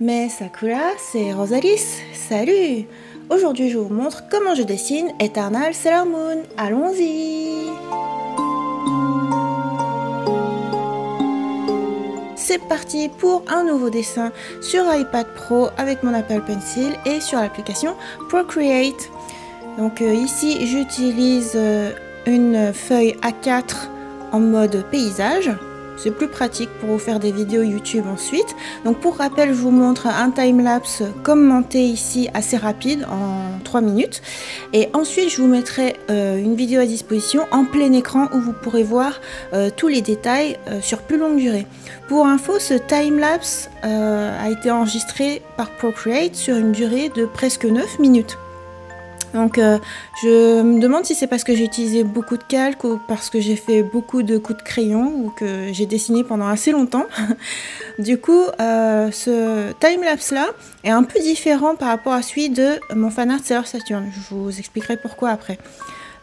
Mais Sakura, c'est Rosalis, salut! Aujourd'hui je vous montre comment je dessine Eternal Sailor Moon, allons-y! C'est parti pour un nouveau dessin sur iPad Pro avec mon Apple Pencil et sur l'application Procreate. Donc ici j'utilise une feuille A4 en mode paysage. C'est plus pratique pour vous faire des vidéos YouTube ensuite. Donc pour rappel, je vous montre un timelapse commenté ici assez rapide en 3 minutes. Et ensuite, je vous mettrai une vidéo à disposition en plein écran où vous pourrez voir tous les détails sur plus longue durée. Pour info, ce timelapse a été enregistré par Procreate sur une durée de presque 9 minutes. Donc je me demande si c'est parce que j'ai utilisé beaucoup de calque ou parce que j'ai fait beaucoup de coups de crayon ou que j'ai dessiné pendant assez longtemps. Du coup, ce timelapse là est un peu différent par rapport à celui de mon fanart Sailor Saturn. Je vous expliquerai pourquoi après.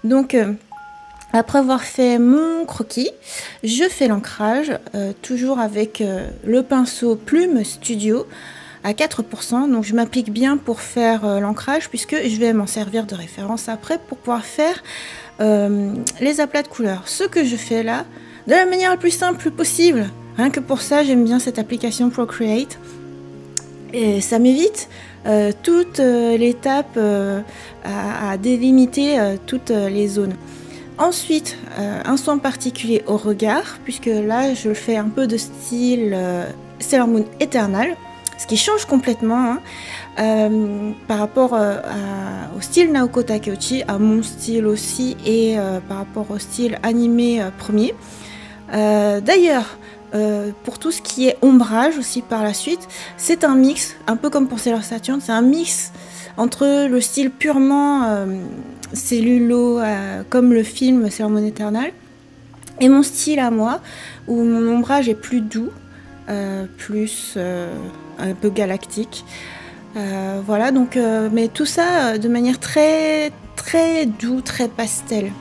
Donc après avoir fait mon croquis, je fais l'ancrage, toujours avec le pinceau Plume Studio à 4%, donc je m'applique bien pour faire l'ancrage puisque je vais m'en servir de référence après pour pouvoir faire les aplats de couleurs. Ce que je fais là, de la manière la plus simple possible, rien que pour ça j'aime bien cette application Procreate, et ça m'évite toute l'étape à délimiter toutes les zones. Ensuite, un soin particulier au regard, puisque là je fais un peu de style Sailor Moon Eternal, ce qui change complètement par rapport au style Naoko Takeuchi, à mon style aussi, et par rapport au style animé premier. D'ailleurs, pour tout ce qui est ombrage aussi par la suite, c'est un mix, un peu comme pour Sailor Saturn, c'est un mix entre le style purement cellulo, comme le film Sailor Moon Eternal, et mon style à moi, où mon ombrage est plus doux, plus un peu galactique. Voilà, donc mais tout ça de manière très doux, très pastel.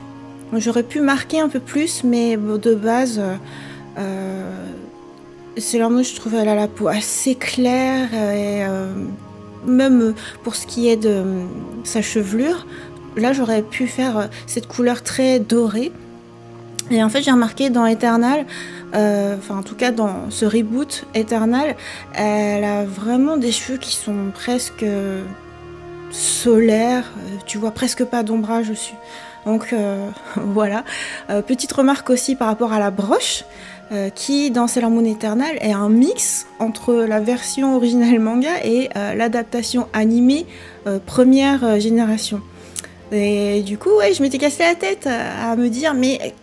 J'aurais pu marquer un peu plus, mais de base Sailor Moon, je trouve elle a la peau assez claire, et même pour ce qui est de sa chevelure, là j'aurais pu faire cette couleur très dorée. Et en fait j'ai remarqué dans Eternal, enfin en tout cas dans ce reboot Eternal, elle a vraiment des cheveux qui sont presque solaires, tu vois presque pas d'ombrage dessus. Donc voilà. Petite remarque aussi par rapport à la broche, qui dans Sailor Moon Eternal est un mix entre la version originale manga et l'adaptation animée première génération. Et du coup ouais, je m'étais cassé la tête à me dire mais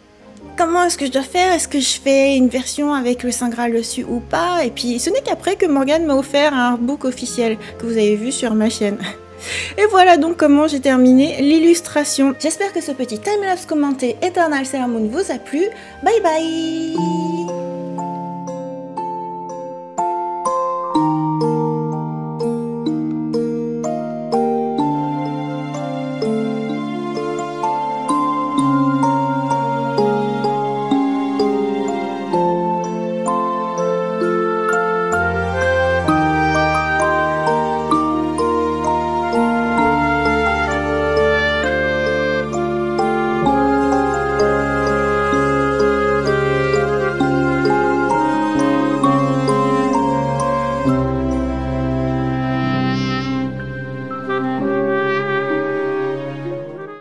comment est-ce que je dois faire? Est-ce que je fais une version avec le Saint Graal dessus ou pas? Et puis ce n'est qu'après que Morgane m'a offert un artbook officiel que vous avez vu sur ma chaîne. Et voilà donc comment j'ai terminé l'illustration. J'espère que ce petit timelapse commenté Eternal Sailor Moon vous a plu. Bye bye!